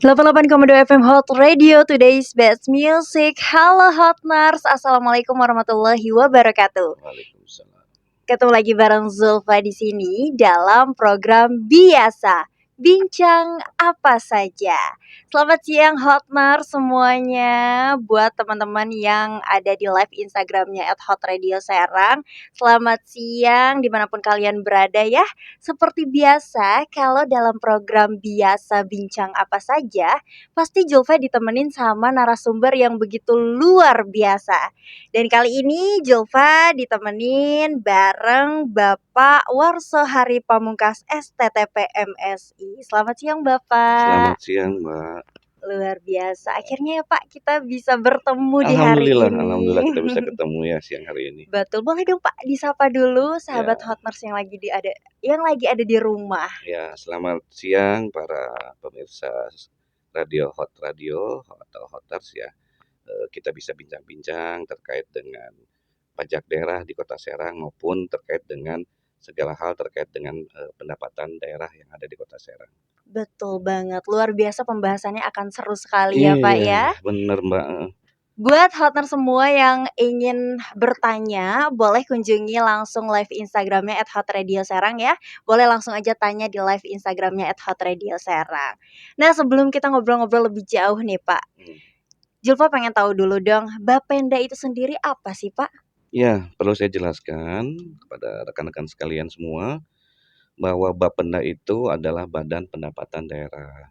88,2 FM Hot Radio, today's best music. Halo Hotners, Assalamualaikum warahmatullahi wabarakatuh. Waalaikumsalam. Ketemu lagi bareng Zulfa di sini dalam program biasa, bincang apa saja. Selamat siang Hotners semuanya. Buat teman-teman yang ada di live Instagramnya @hotradio_serang, selamat siang dimanapun kalian berada ya. Seperti biasa, kalau dalam program biasa bincang apa saja, pasti Zulfa ditemenin sama narasumber yang begitu luar biasa. Dan kali ini Zulfa ditemenin bareng Bapak Warso Hari Pamungkas STTP MSI. Selamat siang Bapak. Selamat siang, Mbak. Luar biasa. Akhirnya ya Pak kita bisa bertemu di hari ini. Alhamdulillah kita bisa ketemu ya siang hari ini. Betul. Boleh dong Pak disapa dulu sahabat Ya. Hotners yang lagi ada di rumah. Ya, selamat siang para pemirsa radio Hot Radio atau Hoters ya. Kita bisa bincang-bincang terkait dengan pajak daerah di Kota Serang maupun terkait dengan segala hal terkait dengan pendapatan daerah yang ada di Kota Serang. Betul banget. Luar biasa pembahasannya akan seru sekali ya Pak ya. Bener Mbak. Buat Hotner semua yang ingin bertanya, boleh kunjungi langsung live Instagramnya @hotradio_serang ya. Boleh langsung aja tanya di live Instagramnya @hotradio_serang. Nah sebelum kita ngobrol-ngobrol lebih jauh nih Pak, Julfa pengen tahu dulu dong, Bapenda itu sendiri apa sih Pak? Ya, perlu saya jelaskan kepada rekan-rekan sekalian semua bahwa Bapenda itu adalah Badan Pendapatan Daerah.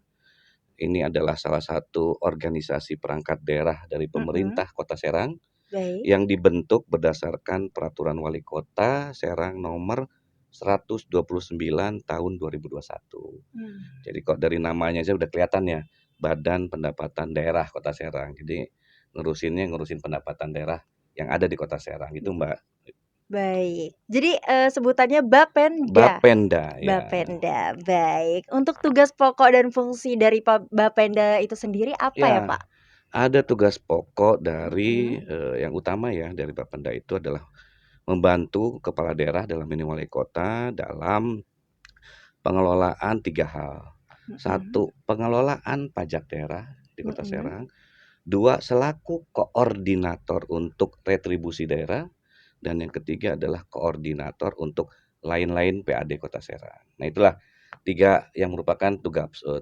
Ini adalah salah satu organisasi perangkat daerah dari pemerintah Kota Serang. Baik. Yang dibentuk berdasarkan Peraturan Wali Kota Serang nomor 129 tahun 2021. Jadi kok dari namanya aja udah kelihatan ya, Badan Pendapatan Daerah Kota Serang. Jadi ngurusin pendapatan daerah yang ada di Kota Serang itu Mbak. Baik. Jadi sebutannya Bapenda. Bapenda ya. Bapenda. Baik. Untuk tugas pokok dan fungsi dari Bapenda itu sendiri apa ya Pak? Ada tugas pokok dari yang utama ya dari Bapenda itu adalah membantu kepala daerah dalam ini wali kota dalam pengelolaan 3 hal. 1, pengelolaan pajak daerah di Kota Serang. 2, selaku koordinator untuk retribusi daerah. Dan yang ketiga adalah koordinator untuk lain-lain PAD Kota Serang. Nah itulah 3 yang merupakan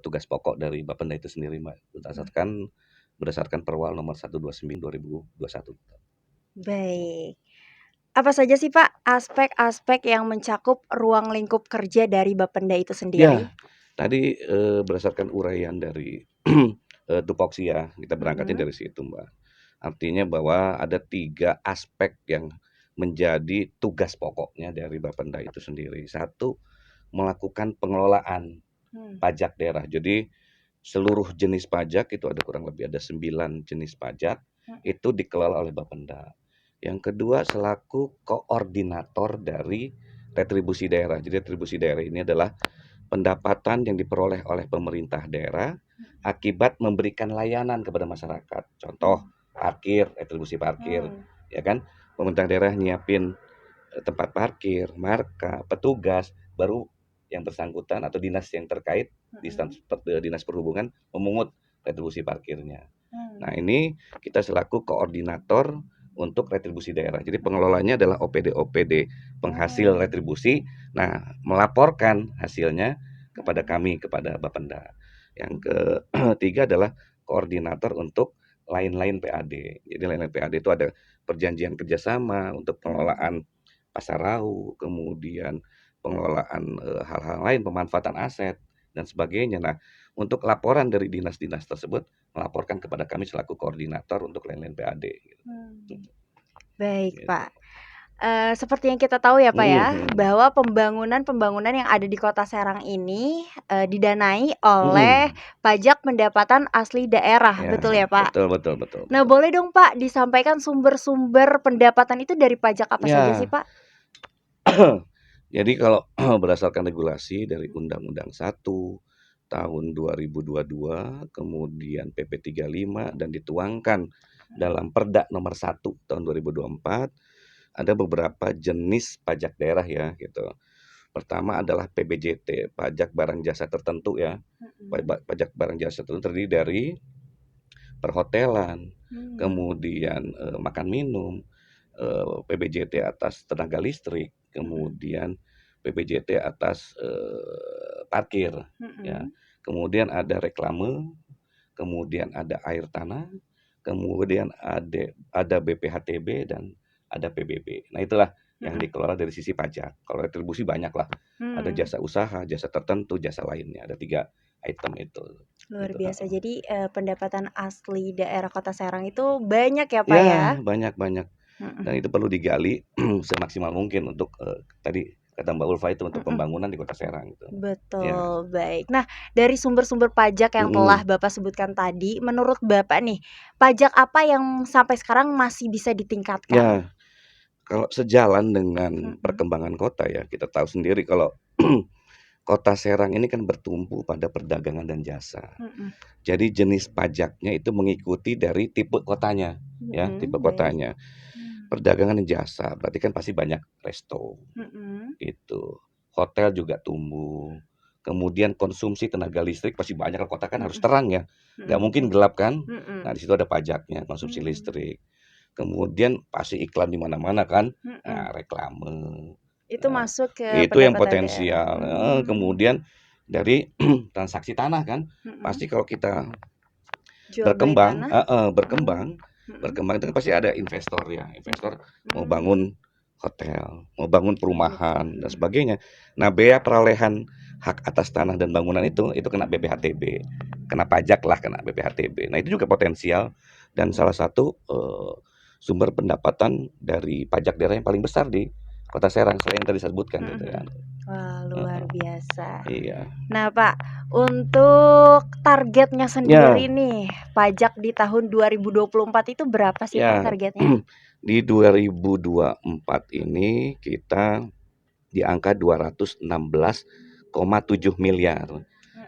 tugas pokok dari Bapenda itu sendiri Mbak. Berdasarkan Perwal nomor 129 2021. Baik. Apa saja sih Pak aspek-aspek yang mencakup ruang lingkup kerja dari Bapenda itu sendiri? Ya, tadi berdasarkan uraian dari tupoksi ya, kita berangkatnya dari situ Mbak. Artinya bahwa ada 3 aspek yang menjadi tugas pokoknya dari Bapenda itu sendiri. 1, melakukan pengelolaan pajak daerah. Jadi seluruh jenis pajak itu ada kurang lebih ada 9 jenis pajak itu dikelola oleh Bapenda. Yang kedua selaku koordinator dari retribusi daerah. Jadi retribusi daerah ini adalah pendapatan yang diperoleh oleh pemerintah daerah akibat memberikan layanan kepada masyarakat. Contoh parkir, retribusi parkir, ya kan? Pemerintah daerah nyiapin tempat parkir, marka, petugas, baru yang bersangkutan atau dinas yang terkait, dinas perhubungan memungut retribusi parkirnya. Nah ini kita selaku koordinator untuk retribusi daerah. Jadi pengelolanya adalah OPD penghasil retribusi. Nah melaporkan hasilnya kepada kami, kepada Bapenda. Yang ketiga adalah koordinator untuk lain-lain PAD. Jadi lain-lain PAD itu ada perjanjian kerjasama untuk pengelolaan pasarau, kemudian pengelolaan hal-hal lain, pemanfaatan aset dan sebagainya. Nah, untuk laporan dari dinas-dinas tersebut melaporkan kepada kami selaku koordinator untuk lain-lain PAD. Baik Pak. Seperti yang kita tahu ya Pak ya, bahwa pembangunan yang ada di Kota Serang ini didanai oleh pajak pendapatan asli daerah, betul ya Pak? Betul. Nah boleh dong Pak disampaikan sumber-sumber pendapatan itu dari pajak apa saja sih Pak? Jadi kalau berdasarkan regulasi dari Undang-Undang 1 tahun 2022, kemudian PP 35 dan dituangkan dalam Perda nomor 1 tahun 2024, ada beberapa jenis pajak daerah ya gitu. Pertama adalah PBJT, pajak barang jasa tertentu ya. Pajak barang jasa tertentu terdiri dari perhotelan, kemudian makan minum, PBJT atas tenaga listrik, kemudian PBJT atas parkir, ya. Kemudian ada reklame, kemudian ada air tanah, kemudian ada BPHTB dan ada PBB. Nah itulah yang dikelola dari sisi pajak. Kalau retribusi banyak lah, ada jasa usaha, jasa tertentu, jasa lainnya. Ada 3 item itu. Luar Gitu. biasa. Jadi pendapatan asli daerah Kota Serang itu banyak ya Pak ya? Ya, banyak. Dan itu perlu digali semaksimal mungkin untuk tadi kata Mbak Ulfa itu untuk pembangunan di Kota Serang gitu. Ya. Betul, baik. Nah, dari sumber-sumber pajak yang telah Bapak sebutkan tadi, menurut Bapak nih, pajak apa yang sampai sekarang masih bisa ditingkatkan? Ya, kalau sejalan dengan perkembangan kota ya, kita tahu sendiri kalau Kota Serang ini kan bertumpu pada perdagangan dan jasa. Jadi jenis pajaknya itu mengikuti dari tipe kotanya, ya, tipe Baik. kotanya. Perdagangan dan jasa, berarti kan pasti banyak resto, itu. Hotel juga tumbuh. Kemudian konsumsi tenaga listrik pasti banyak, kota kan harus terang ya, nggak mungkin gelap kan. Nah di situ ada pajaknya, konsumsi listrik. Kemudian pasti iklan di mana-mana kan, nah reklame. Itu Nah, masuk ke itu yang pendapatan daerah. potensial. Kemudian dari transaksi tanah kan, pasti kalau kita Jual beli berkembang, tanah. berkembang itu kan pasti ada investor ya, investor mau bangun hotel, mau bangun perumahan dan sebagainya. Nah, bea perolehan hak atas tanah dan bangunan itu kena BPHTB, kena pajak lah, kena BPHTB. Nah, itu juga potensial dan salah satu sumber pendapatan dari pajak daerah yang paling besar di Kota Serang selain tadi saya sebutkan gitu ya. Wah, luar biasa. Iya. Nah, Pak, untuk targetnya sendiri nih, pajak di tahun 2024 itu berapa sih Pak targetnya? Di 2024 ini kita di angka 216,7 miliar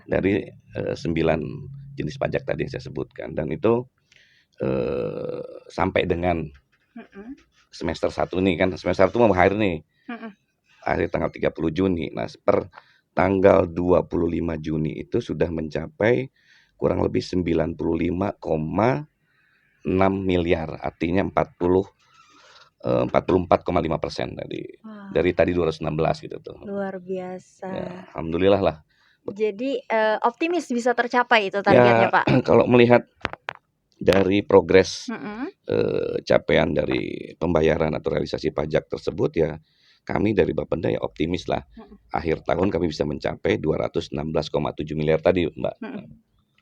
dari 9 jenis pajak tadi yang saya sebutkan, dan itu sampai dengan semester 1 nih kan, semester 1 mau akhir nih, akhir tanggal 30 Juni. Nah, per tanggal 25 Juni itu sudah mencapai kurang lebih 95,6 miliar, artinya 44,5% dari tadi 216 gitu tuh. Luar biasa. Ya, alhamdulillah lah. Jadi optimis bisa tercapai itu targetnya Ya, Pak? kalau melihat dari progres capaian dari pembayaran atau realisasi pajak tersebut ya, kami dari Bapenda ya optimis lah. Akhir tahun kami bisa mencapai 216,7 miliar tadi, Mbak.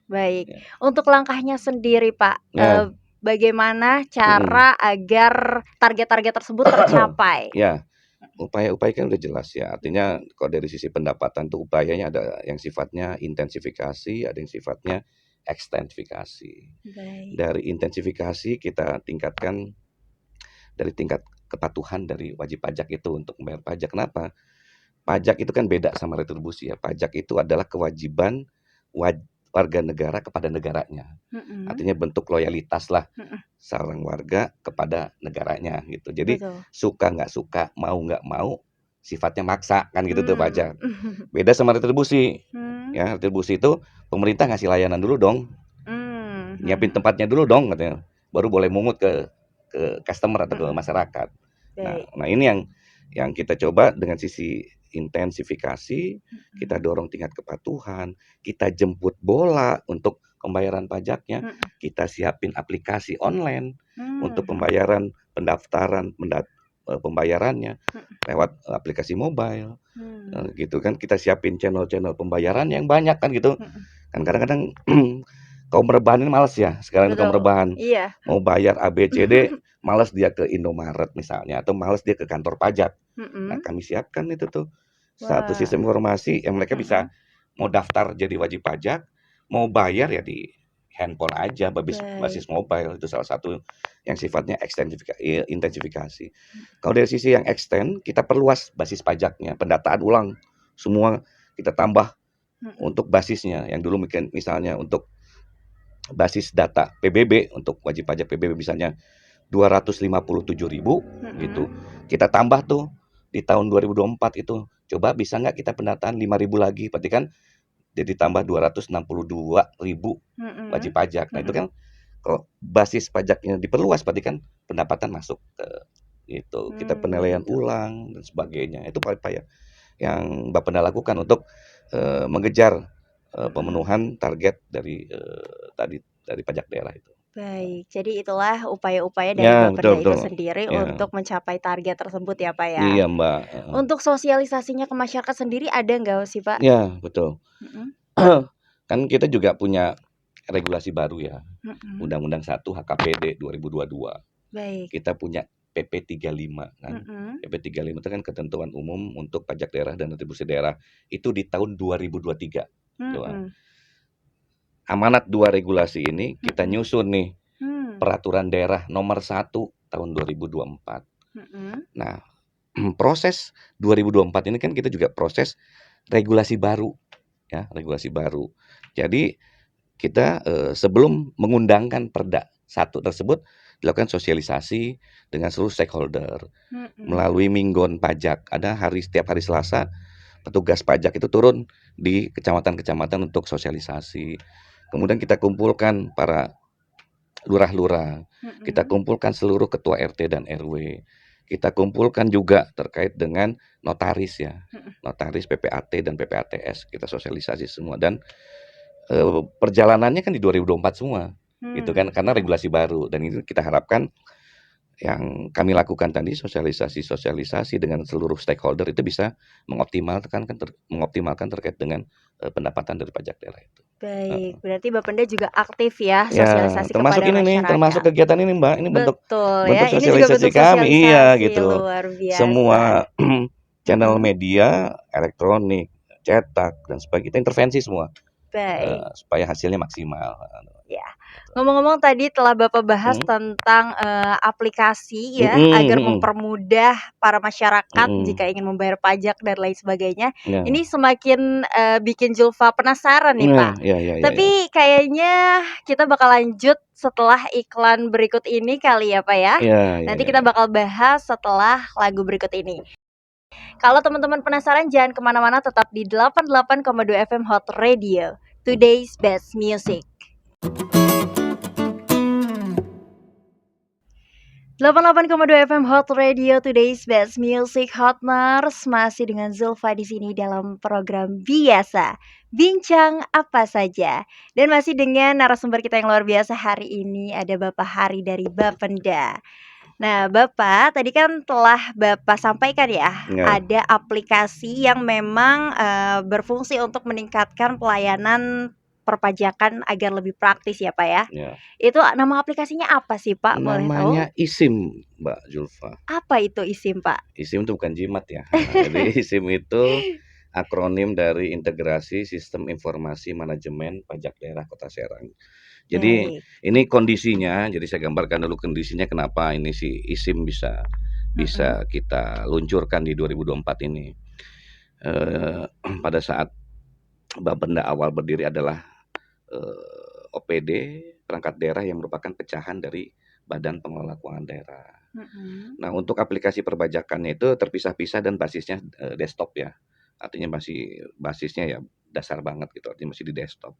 Baik. Untuk langkahnya sendiri Pak, bagaimana cara agar target-target tersebut tercapai? Ya, upaya-upaya kan udah jelas ya. Artinya kalau dari sisi pendapatan tuh upayanya ada yang sifatnya intensifikasi, ada yang sifatnya ekstensifikasi. Dari intensifikasi kita tingkatkan dari tingkat kepatuhan dari wajib pajak itu untuk membayar pajak. Kenapa? Pajak itu kan beda sama retribusi ya. Pajak itu adalah kewajiban warga negara kepada negaranya. Artinya bentuk loyalitas lah seorang warga kepada negaranya gitu. Jadi suka nggak suka, mau nggak mau, sifatnya maksa kan gitu tuh pajak. Beda sama retribusi. Ya, retribusi itu pemerintah ngasih layanan dulu dong. Nyiapin tempatnya dulu dong katanya. Baru boleh mungut ke customer atau ke masyarakat. Nah, ini yang kita coba dengan sisi intensifikasi, kita dorong tingkat kepatuhan, kita jemput bola untuk pembayaran pajaknya, kita siapin aplikasi online untuk pembayaran, pendaftaran, pembayarannya lewat aplikasi mobile, gitu kan. Kita siapin channel-channel pembayaran yang banyak kan gitu. Kan kadang-kadang kaum rebahan ini males ya, sekarang kaum rebahan mau bayar ABCD, males dia ke Indomaret misalnya, atau males dia ke kantor pajak. Nah, kami siapkan itu tuh satu sistem informasi yang mereka bisa mau daftar jadi wajib pajak, mau bayar ya di handphone aja, basis mobile. Itu salah satu yang sifatnya intensifikasi. Kalau dari sisi yang extend, kita perluas basis pajaknya, pendataan ulang semua kita tambah untuk basisnya. Yang dulu misalnya untuk basis data PBB, untuk wajib pajak PBB misalnya 257.000 gitu. Kita tambah tuh di tahun 2024 itu coba bisa nggak kita pendataan 5.000 lagi, berarti kan jadi tambah 262.000 wajib Mhm. pajak. Nah itu Mhm. kan kalau basis pajaknya diperluas, berarti kan pendapatan masuk ke itu, kita penilaian Gitu. ulang dan sebagainya. Itu upaya yang Bapenda lakukan untuk mengejar Mhm. pemenuhan target dari dari pajak daerah itu. Baik, jadi itulah upaya-upaya dari Ya, betul Bapenda itu betul. sendiri Ya. untuk mencapai target tersebut ya, Pak, ya. Iya, Mbak, heeh. Untuk sosialisasinya ke masyarakat sendiri ada nggak sih, Pak? Ya, betul. Mhm. Kan kita juga punya regulasi baru ya, Mhm. Undang-Undang 1 HKPD 2022. Baik. Kita punya PP 35 kan. Mhm. PP 35 itu kan ketentuan umum untuk pajak daerah dan retribusi daerah. Itu di tahun 2023. Coba. Mhm. Amanat 2 regulasi ini kita Mhm. nyusun nih Mmm. Peraturan Daerah Nomor 1 Tahun 2024. Mhm. Nah, proses 2024 ini kan kita juga proses regulasi baru ya, regulasi baru. Jadi kita sebelum mengundangkan Perda 1 tersebut dilakukan sosialisasi dengan seluruh stakeholder Mhm. melalui Minggon Pajak. Ada setiap hari Selasa petugas pajak itu turun di kecamatan-kecamatan untuk sosialisasi. Kemudian kita kumpulkan para lurah-lurah, kita Mhm. kumpulkan seluruh ketua RT dan RW, kita kumpulkan juga terkait dengan notaris ya, Mhm. notaris PPAT dan PPATS, kita sosialisasi semua dan perjalanannya kan di 2024 semua, gitu kan, karena Mhm. regulasi baru dan itu kita harapkan yang kami lakukan tadi sosialisasi dengan seluruh stakeholder itu bisa mengoptimalkan terkait dengan pendapatan dari pajak daerah itu. Baik, Heeh. berarti Bapenda juga aktif ya Ya, sosialisasi termasuk kepada ini nih, termasuk masyarakat. kegiatan ini Mbak, ini bentuk Betul bentuk ya, ini juga sosialisasi bentuk kami, iya sosialisasi gitu. luar biasa. Semua channel Mhm. media, elektronik, cetak dan sebagainya kita intervensi semua, Baik. supaya hasilnya maksimal, Ya, gitu. ngomong-ngomong tadi telah Bapak bahas Mhm, tentang, aplikasi ya, mhm agar mhm, mempermudah para masyarakat mhm, jika ingin membayar pajak dan lain sebagainya. iya. Ini semakin, bikin Julfa penasaran nih, Nah, Pak. iya iya iya iya. Tapi kayaknya kita bakal lanjut setelah iklan berikut ini kali ya, Pak, ya. Iya iya Nanti iya kita iya. bakal bahas setelah lagu berikut ini. Kalau teman-teman penasaran jangan kemana-mana, tetap di 88,2 FM Hot Radio, Today's Best Music. 88,2 FM Hot Radio, Today's Best Music. Hotners masih dengan Zulfa di sini dalam program biasa Bincang Apa Saja, dan masih dengan narasumber kita yang luar biasa hari ini, ada Bapak Hari dari Bapenda. Nah, Bapak tadi kan telah Bapak sampaikan ya, Iya, ada aplikasi yang memang berfungsi untuk meningkatkan pelayanan perpajakan agar lebih praktis ya, Pak, ya. iya. Itu nama aplikasinya apa sih, Pak, boleh Namanya tahu? ISIM, Mbak Julfa. Apa itu ISIM, Pak? ISIM itu bukan jimat ya. Jadi ISIM itu akronim dari Integrasi Sistem Informasi Manajemen Pajak Daerah Kota Serang. Jadi Baik. ini kondisinya, jadi saya gambarkan dulu kondisinya kenapa ini si ISIM bisa Mhm. bisa kita luncurkan di 2024 ini. Pada saat Bapenda awal berdiri adalah OPD perangkat daerah yang merupakan pecahan dari Badan Pengelola Keuangan Daerah. Mhm. Nah, untuk aplikasi perpajakannya itu terpisah-pisah dan basisnya desktop ya. Artinya basisnya ya dasar banget gitu, artinya masih di desktop.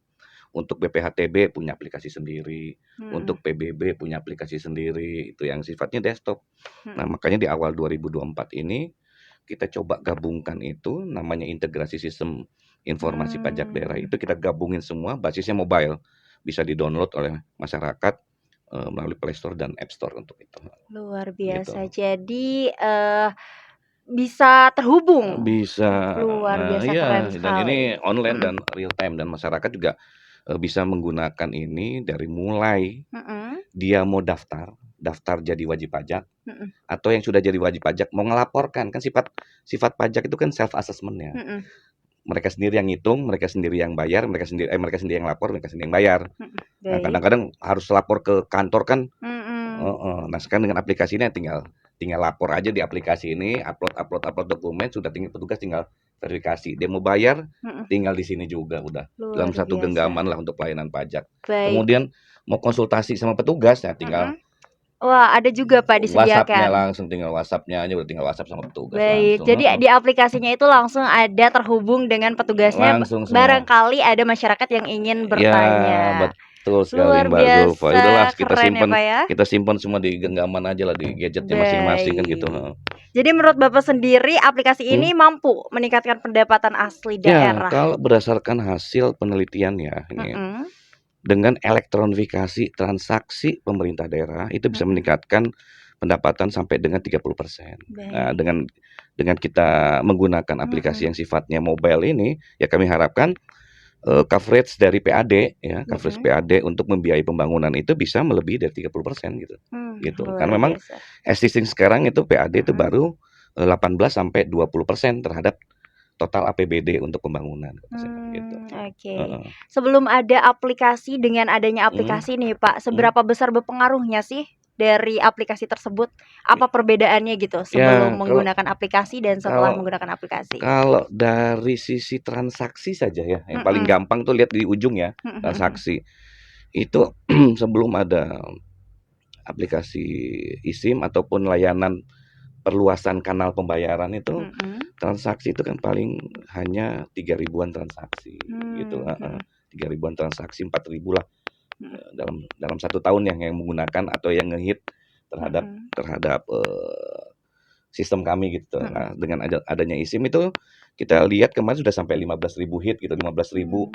Untuk BPHTB punya aplikasi sendiri, Mhm. untuk PBB punya aplikasi sendiri, itu yang sifatnya desktop. Nah, Mhm. makanya di awal 2024 ini kita coba gabungkan itu namanya integrasi sistem informasi pajak daerah Mmm. itu kita gabungin semua basisnya mobile. Bisa di-download oleh masyarakat melalui Play Store dan App Store untuk itu, Luar gitu. biasa. Jadi, bisa terhubung. Bisa, Luar nah biasa, keren iya dan ini sekali. online Mhm. dan real time dan masyarakat juga, bisa menggunakan ini dari mulai Mhm. dia mau daftar jadi wajib pajak, Mhm. atau yang sudah jadi wajib pajak mau ngelaporkan, kan sifat sifat pajak itu kan self assessment ya. Mhm. Mereka sendiri yang ngitung, mereka sendiri yang bayar, mereka sendiri yang lapor, mereka sendiri yang bayar. Mhm. Nah, Baik. kadang-kadang harus lapor ke kantor kan. Mhm. Heeh. Nah, sekarang dengan aplikasi ini tinggal tinggal lapor aja di aplikasi ini, upload dokumen, sudah petugas tinggal verifikasi. Dia mau bayar, Mhm. tinggal di sini juga udah. Dalam Luar satu biasa. genggaman lah untuk pelayanan pajak. Baik. Kemudian mau konsultasi sama petugas, ya tinggal Mhm. Wah, ada juga Pak WhatsApp-nya disediakan. langsung, tinggal WhatsApp-nya aja, udah tinggal WhatsApp sama petugas Baik, langsung, jadi heeh. di aplikasinya itu langsung ada terhubung dengan petugasnya, Langsung semua. barangkali ada masyarakat yang ingin Ya, bertanya. betul sekali Luar Mbak Zulfa. Ya udahlah biasa, keren ya Pak ya? kita simpan semua di genggaman aja lah, di gadgetnya masing-masing kan gitu, Baik. heeh. Jadi menurut Bapak sendiri aplikasi Mmm? ini mampu meningkatkan pendapatan asli Ya, daerah? kalau berdasarkan hasil penelitian ya, ini, Mhm, dengan elektronifikasi transaksi pemerintah daerah, itu bisa mhm. meningkatkan pendapatan sampai dengan 30%. Nah, Baik. dengan kita menggunakan aplikasi Mhm, yang sifatnya mobile ini, ya kami harapkan coverage dari PAD ya, coverage mhm. PAD untuk membiayai pembangunan itu bisa melebihi dari 30% gitu, gitu. Luar Karena memang biasa. existing sekarang itu PAD itu Mhm. baru, 18 sampai 20% terhadap total APBD untuk pembangunan gitu. Oke. Heeh, Sebelum ada aplikasi, dengan adanya mhm, aplikasi nih Pak, mhm. seberapa besar berpengaruhnya sih dari aplikasi tersebut? Apa perbedaannya gitu sebelum Ya kalau menggunakan aplikasi dan setelah kalau menggunakan aplikasi? kalau dari sisi transaksi saja ya, yang paling Mhm. gampang tuh lihat di ujung ya, Mhm mhm mhm. transaksi. Itu sebelum ada aplikasi eSIM ataupun layanan perluasan kanal pembayaran itu, Mhm. transaksi itu kan paling hanya 3 ribuan transaksi gitu, heeh. Mhm. 3 ribuan transaksi, 4 ribu lah, Mhm. dalam dalam 1 tahun yang menggunakan atau yang ngehit terhadap Mhm. terhadap, sistem kami gitu. Mhm. Nah, dengan adanya eSIM itu kita lihat kemarin sudah sampai 15 ribu hit gitu, 15 ribu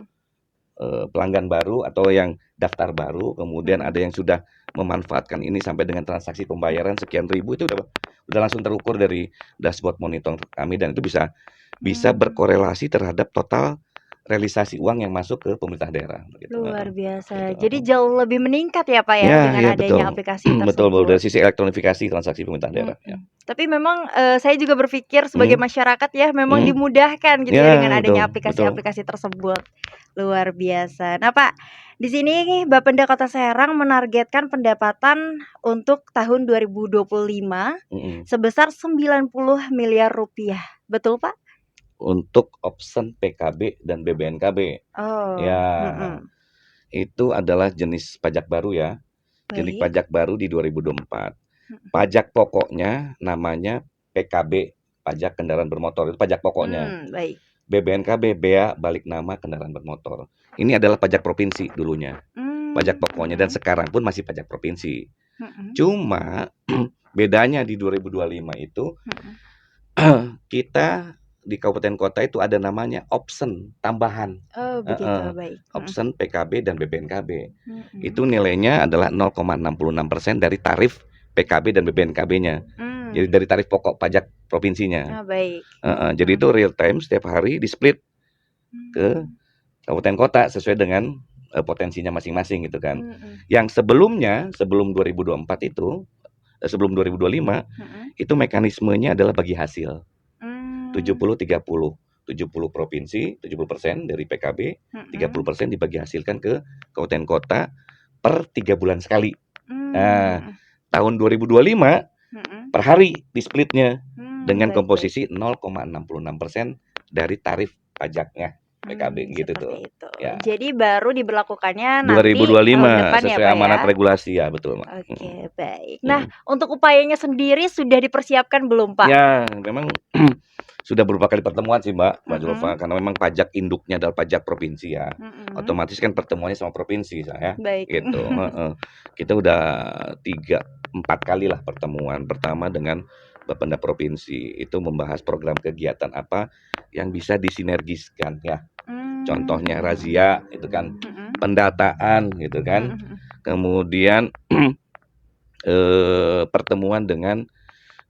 Mmm. pelanggan baru atau yang daftar baru, kemudian Mhm. ada yang sudah memanfaatkan ini sampai dengan transaksi pembayaran sekian ribu, itu udah langsung terukur dari dashboard monitor kami, dan itu bisa Mmm. berkorelasi terhadap total realisasi uang yang masuk ke pemerintah daerah gitu, Luar heeh, gitu, biasa. Jadi heeh. jauh lebih meningkat ya Pak ya Ya, dengan ya betul. adanya aplikasi Betul, betul, tersebut? dari sisi elektronifikasi transaksi pemerintah daerah, ya. Tapi memang, saya juga berpikir sebagai Mhm, masyarakat ya memang mhm, dimudahkan gitu ya dengan ya adanya betul, betul. aplikasi-aplikasi tersebut. Luar biasa. Nah Pak, di sini Bapenda Kota Serang menargetkan pendapatan untuk tahun 2025 Mhm. sebesar 90 miliar rupiah. Betul Pak? Untuk option PKB dan BBNKB. Oh, Ya, mhm. itu adalah jenis pajak baru ya, jenis Baik. pajak baru di 2024. Mhm. Pajak pokoknya namanya PKB, pajak kendaraan bermotor, itu pajak pokoknya. Baik. BBNKB, bea balik nama kendaraan bermotor. Ini adalah pajak provinsi dulunya, pajak pokoknya, dan Mhm. sekarang pun masih pajak provinsi. Mhm. Cuma bedanya di 2025 itu Mhm. kita di kabupaten kota itu ada namanya option tambahan. Oh begitu, Heeh, baik. Mhm. option PKB dan BBNKB. Itu Mhm. nilainya adalah 0,66% dari tarif PKB dan BBNKB-nya. Jadi Mmm. dari tarif pokok pajak provinsinya. Oh baik. Heeh, jadi Mhm. itu real time setiap hari di-split ke Mmm. kabupaten kota sesuai dengan, potensinya masing-masing gitu kan. Mhm. Yang sebelumnya, sebelum 2024 itu, sebelum 2025, Mhm. itu mekanismenya adalah bagi hasil. Mmm. 70-30. 70 provinsi, 70% dari PKB, Mhm. 30% dibagi hasilkan ke kabupaten kota per 3 bulan sekali. Nah, Mhm. tahun 2025 Mhm. per hari di-split-nya dengan Baik baik. komposisi 0,66% dari tarif pajaknya PKB gitu tuh. Seperti itu. Ya, Jadi baru diberlakukannya nanti tahun 2025 depan ya, sesuai Pak, ya? amanat regulasi ya, betul, Mbak. Mhm, Oke, baik. Nah, mhm. untuk upayanya sendiri sudah dipersiapkan belum, Pak? Ya, memang sudah beberapa kali pertemuan sih Mbak Zulfa, Mhm. karena memang pajak induknya adalah pajak provinsi ya. Mhm. Otomatis kan pertemuannya sama provinsi saya, Baik. gitu, heeh. Kita udah 3 4 kali lah pertemuan. Pertama dengan Bapenda provinsi, itu membahas program kegiatan apa yang bisa disinergiskan ya. Contohnya Mhm. razia itu kan, Mhm. pendataan gitu Mhm kan. mhm. Kemudian, pertemuan dengan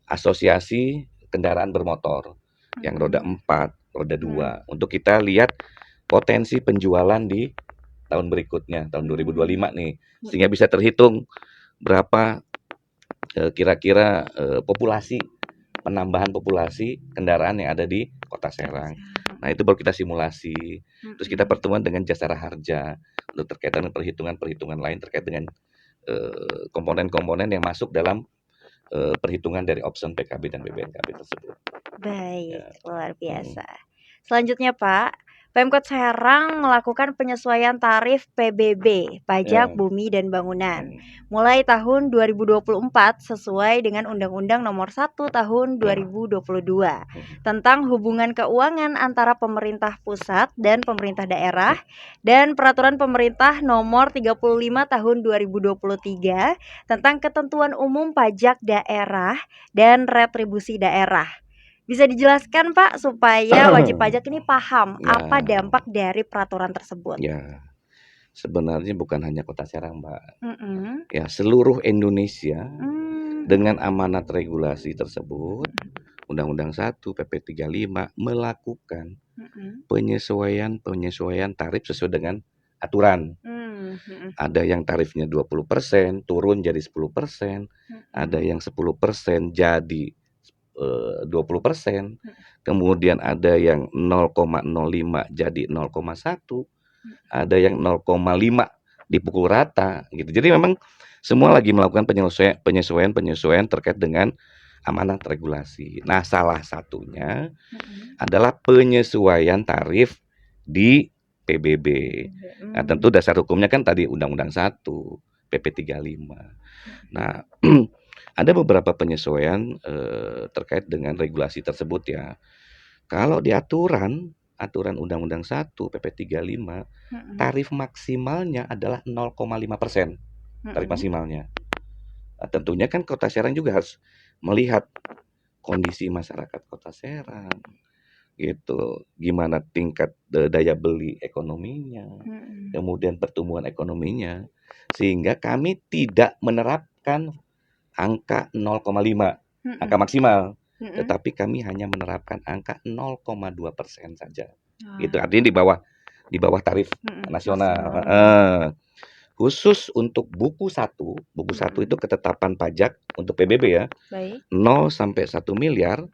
asosiasi kendaraan bermotor yang roda Mhm. 4, roda Mmm. 2, untuk kita lihat potensi penjualan di tahun berikutnya, tahun 2025 Mmm. nih, sehingga Mhm. bisa terhitung berapa, kira-kira, penambahan populasi kendaraan yang ada di Kota Serang. Nah, itu baru kita simulasi, terus kita Mhm. pertemuan dengan Jasara Harja untuk terkait dengan perhitungan-perhitungan lain terkait dengan, komponen-komponen yang masuk dalam, perhitungan dari option PKB dan BBNKB tersebut. Baik, Ya, luar mhm, biasa. Selanjutnya, Pak, Pemkot Serang melakukan penyesuaian tarif PBB, Ya. Pajak Bumi dan Bangunan, Hmm. mulai tahun 2024 sesuai dengan Undang-Undang Nomor 1 Tahun 2022 tentang hubungan keuangan antara pemerintah pusat dan pemerintah daerah dan Peraturan Pemerintah Nomor 35 Tahun 2023 tentang ketentuan umum pajak daerah dan retribusi daerah. Bisa dijelaskan Pak supaya wajib pajak ini paham Ya. apa dampak dari peraturan tersebut? Ya, sebenarnya bukan hanya Kota Serang, Mbak. Mhm. Ya, seluruh Indonesia Mmm. dengan amanat regulasi tersebut, Undang-Undang 1, PP 35 melakukan Mhm. penyesuaian tarif sesuai dengan aturan. Mhm. Ada yang tarifnya 20% turun jadi 10%, ada yang 10% jadi 20%, kemudian ada yang 0,05 jadi 0,1, ada yang 0,5 dipukul rata gitu. Jadi memang semua lagi melakukan penyesuaian terkait dengan amanat regulasi. Nah, salah satunya adalah penyesuaian tarif di PBB. Nah, tentu dasar hukumnya kan tadi Undang-Undang 1, PP 35. Nah, ada beberapa penyesuaian terkait dengan regulasi tersebut ya. Kalau di aturan Undang-Undang 1, PP 35, tarif maksimalnya adalah 0,5%. Tarif maksimalnya. Nah, tentunya kan Kota Serang juga harus melihat kondisi masyarakat Kota Serang, gitu. Gimana tingkat daya beli ekonominya, kemudian pertumbuhan ekonominya, sehingga kami tidak menerapkan angka 0,5, angka maksimal, tetapi kami hanya menerapkan angka 0,2% saja. Gitu. Artinya di bawah tarif nasional. Khusus untuk buku 1 itu ketetapan pajak untuk PBB ya. Baik. 0 sampai 1 miliar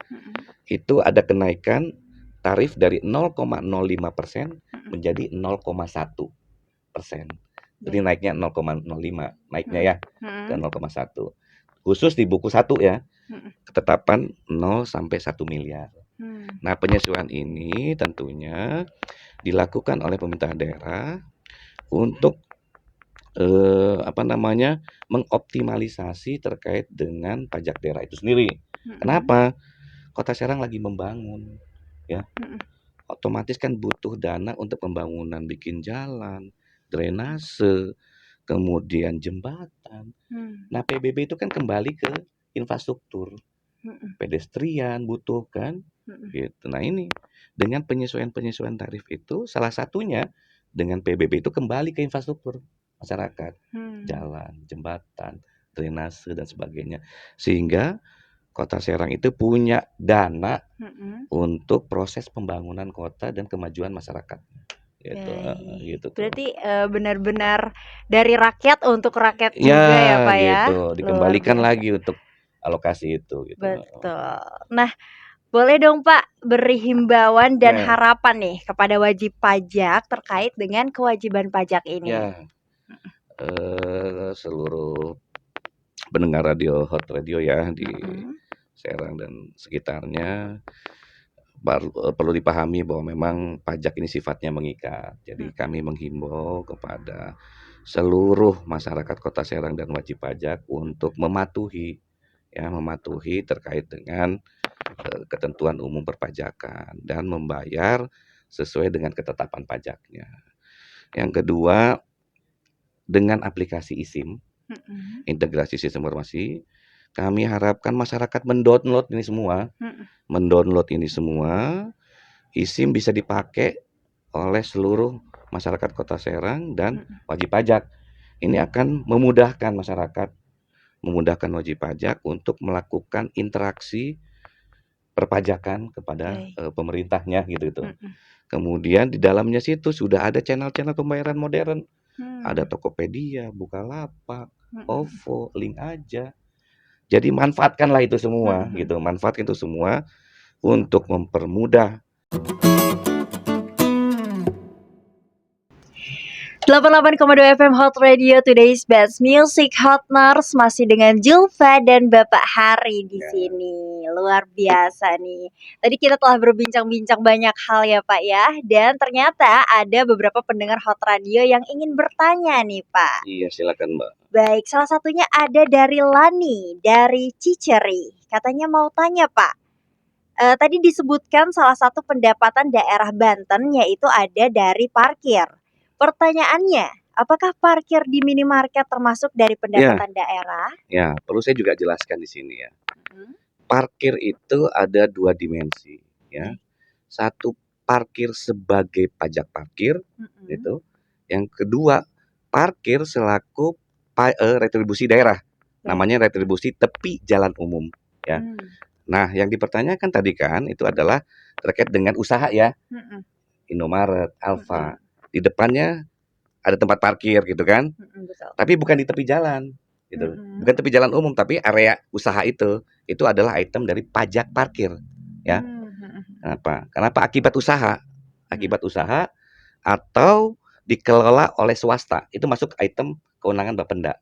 itu ada kenaikan tarif dari 0,05% menjadi 0,1%. Jadi naiknya 0,05, naiknya ya ke 0,1. Khusus di buku 1 ya, ketetapan 0 sampai 1 miliar. Nah, penyesuaian ini tentunya dilakukan oleh pemerintah daerah untuk mengoptimalisasi terkait dengan pajak daerah itu sendiri. Kenapa? Kota Serang lagi membangun, ya. Otomatis kan butuh dana untuk pembangunan, bikin jalan, drainase, kemudian jembatan. Nah, PBB itu kan kembali ke infrastruktur, pedestrian butuh kan, gitu. Nah, ini dengan penyesuaian tarif itu salah satunya dengan PBB itu kembali ke infrastruktur masyarakat, jalan, jembatan, drainase dan sebagainya. Sehingga Kota Serang itu punya dana untuk proses pembangunan kota dan kemajuan masyarakat. Gitu, gitu tuh. Berarti benar-benar dari rakyat untuk rakyat Ya, juga ya Pak ya. gitu. Dikembalikan lagi untuk alokasi itu gitu. Betul. Nah, boleh dong Pak beri himbauan dan Ya. harapan nih kepada wajib pajak terkait dengan kewajiban pajak ini. Ya, seluruh pendengar Hot Radio ya di Serang dan sekitarnya perlu dipahami bahwa memang pajak ini sifatnya mengikat. Jadi kami menghimbau kepada seluruh masyarakat Kota Serang dan wajib pajak untuk mematuhi terkait dengan ketentuan umum perpajakan dan membayar sesuai dengan ketetapan pajaknya. Yang kedua, dengan aplikasi eSIM, integrasi sistem informasi, kami harapkan masyarakat mendownload ini semua. eSIM bisa dipakai oleh seluruh masyarakat Kota Serang dan wajib pajak. Ini akan memudahkan masyarakat, memudahkan wajib pajak untuk melakukan interaksi perpajakan kepada pemerintahnya gitu. Kemudian di dalamnya situ sudah ada channel-channel pembayaran modern. Ada Tokopedia, Bukalapak, OVO, Link Aja. Jadi manfaatkanlah itu semua gitu. Manfaatkan itu semua untuk mempermudah. 88,2 FM Hot Radio, today's best music Hotners, masih dengan Julfa dan Bapak Hari di sini. Luar biasa nih. Tadi kita telah berbincang-bincang banyak hal ya Pak ya, dan ternyata ada beberapa pendengar Hot Radio yang ingin bertanya nih Pak. Iya, silakan Mbak. Baik, salah satunya ada dari Lani dari Ciceri. Katanya mau tanya Pak. Tadi disebutkan salah satu pendapatan daerah Banten yaitu ada dari parkir. Pertanyaannya, apakah parkir di minimarket termasuk dari pendapatan daerah? Ya, perlu saya juga jelaskan di sini ya. Parkir itu ada 2 dimensi ya. Satu, parkir sebagai pajak parkir gitu. Yang kedua, parkir selaku retribusi daerah. Namanya retribusi tepi jalan umum ya. Nah, yang dipertanyakan tadi kan itu adalah terkait dengan usaha ya. Indomaret, Alfa. Di depannya ada tempat parkir gitu kan. Betul. Tapi bukan di tepi jalan gitu. Bukan tepi jalan umum, tapi area usaha itu adalah item dari pajak parkir ya. Kenapa? Akibat usaha. Akibat usaha atau dikelola oleh swasta. Itu masuk item kewenangan Bapenda,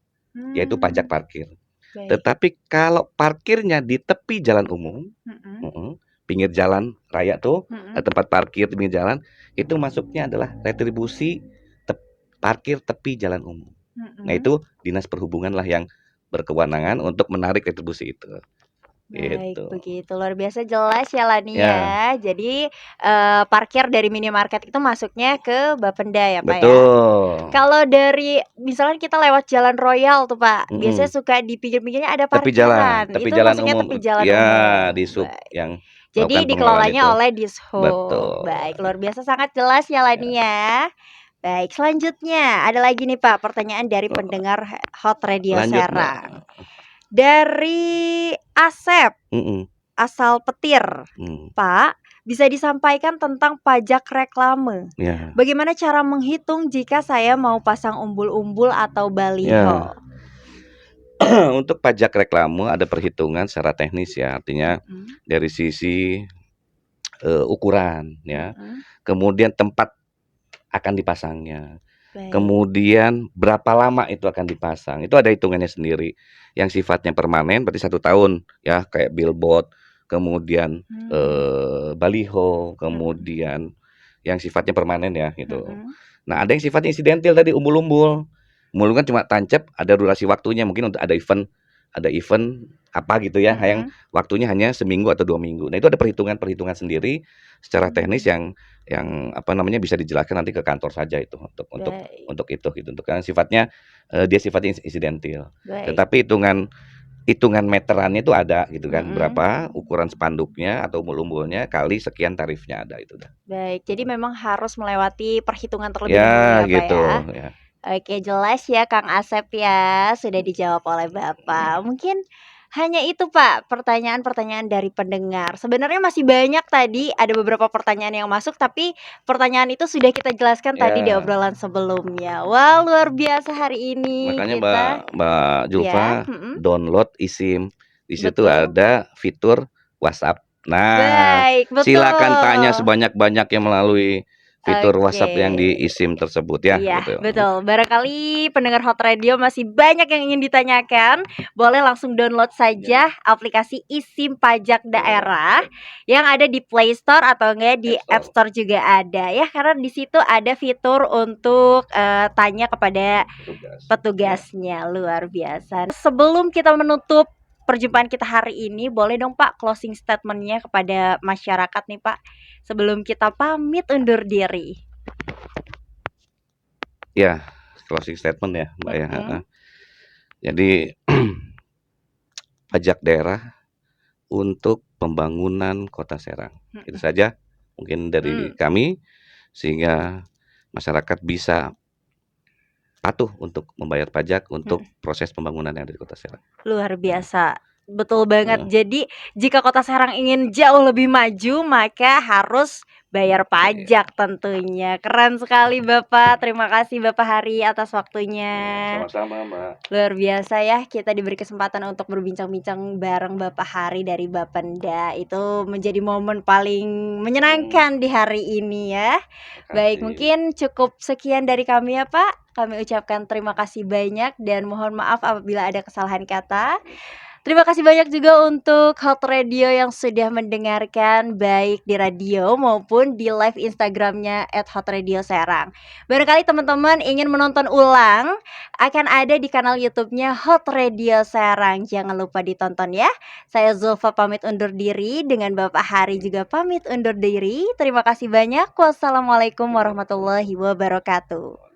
yaitu pajak parkir. Baik. Tetapi kalau parkirnya di tepi jalan umum, pinggir jalan raya tuh, tempat parkir di pinggir jalan, itu masuknya adalah retribusi parkir tepi jalan umum. Nah, itu Dinas Perhubungan lah yang berkewenangan untuk menarik retribusi itu. Baik, Gitu. begitu. Luar biasa jelas ya Lani ya. Jadi parkir dari minimarket itu masuknya ke Bapenda ya Pak ya. Betul. Kalau dari misalnya kita lewat Jalan Royal tuh Pak, biasanya suka di pinggir-pinggirnya ada Tepi jalan, parkiran. tepi Itu jalan masuknya umum. tepi jalan Ya, umum. di sub Baik. yang Jadi melakukan pengelolaan dikelolanya itu. oleh Dishub. Betul. Baik, luar biasa sangat jelas ya Lani ya. Baik, selanjutnya ada lagi nih Pak pertanyaan dari pendengar Hot Radio Lanjut, Serang. Dari Asep, asal Petir. Pak, bisa disampaikan tentang pajak reklame. Ya. Bagaimana cara menghitung jika saya mau pasang umbul-umbul atau baliho? Untuk pajak reklame ada perhitungan secara teknis ya, artinya dari sisi ukuran ya. Kemudian tempat akan dipasangnya. Baik. Kemudian berapa lama itu akan dipasang. Itu ada hitungannya sendiri. Yang sifatnya permanen berarti 1 tahun ya, kayak billboard, kemudian baliho, kemudian yang sifatnya permanen ya gitu. Nah, ada yang sifatnya insidental tadi, umbul-umbul. Umbul kan cuma tancap, ada durasi waktunya, mungkin untuk ada event apa gitu ya, yang waktunya hanya seminggu atau 2 minggu. Nah, itu ada perhitungan sendiri secara teknis yang apa namanya bisa dijelaskan nanti ke kantor saja itu untuk itu gitu. Untuk kan sifatnya dia sifatnya insidental. Tetapi hitungan meterannya itu ada gitu kan, berapa ukuran spanduknya atau umbul-umbulnya kali sekian tarifnya ada itu dah. Baik, jadi memang harus melewati perhitungan terlebih dahulu ya gitu, Pak ya. Oke, jelas ya Kang Asep ya, sudah dijawab oleh Bapak. Mungkin hanya itu Pak pertanyaan-pertanyaan dari pendengar. Sebenarnya masih banyak tadi, ada beberapa pertanyaan yang masuk, tapi pertanyaan itu sudah kita jelaskan tadi di obrolan sebelumnya. Wah, luar biasa hari ini Makanya kita. Mbak Julfa download eSIM. Di situ ada fitur WhatsApp. Nah, Baik, betul. silakan tanya sebanyak-banyaknya melalui fitur WhatsApp yang di eSIM tersebut ya. Iya, gitu. betul. Barangkali pendengar Hot Radio masih banyak yang ingin ditanyakan, boleh langsung download saja aplikasi eSIM pajak daerah yang ada di Play Store atau enggak di App Store juga ada ya, karena di situ ada fitur untuk tanya kepada petugasnya. Luar biasa. Sebelum kita menutup perjumpaan kita hari ini, boleh dong Pak closing statement-nya kepada masyarakat nih Pak, sebelum kita pamit undur diri. Ya, closing statement ya Mbak ya. Jadi pajak daerah untuk pembangunan Kota Serang. Itu saja mungkin dari kami, sehingga masyarakat bisa patuh untuk membayar pajak untuk proses pembangunan yang ada di Kota Serang. Luar biasa. Betul banget. Heeh. Jadi jika Kota Serang ingin jauh lebih maju, maka harus bayar Iya. pajak tentunya. Keren sekali Bapak. Terima kasih Bapak Hari atas waktunya. Iya, sama-sama, Mbak. Luar biasa ya, kita diberi kesempatan untuk berbincang-bincang bareng Bapak Hari dari Bapenda. Itu menjadi momen paling menyenangkan di hari ini ya. Baik, Makasih. mungkin cukup sekian dari kami ya Pak. Kami ucapkan terima kasih banyak dan mohon maaf apabila ada kesalahan kata. Terima kasih banyak juga untuk Hot Radio yang sudah mendengarkan baik di radio maupun di live Instagramnya @hotradio_serang. Barangkali teman-teman ingin menonton ulang, akan ada di kanal YouTube-nya Hot Radio Serang. Jangan lupa ditonton ya. Saya Zulfa pamit undur diri, dengan Bapak Hari juga pamit undur diri. Terima kasih banyak. Wassalamualaikum warahmatullahi wabarakatuh.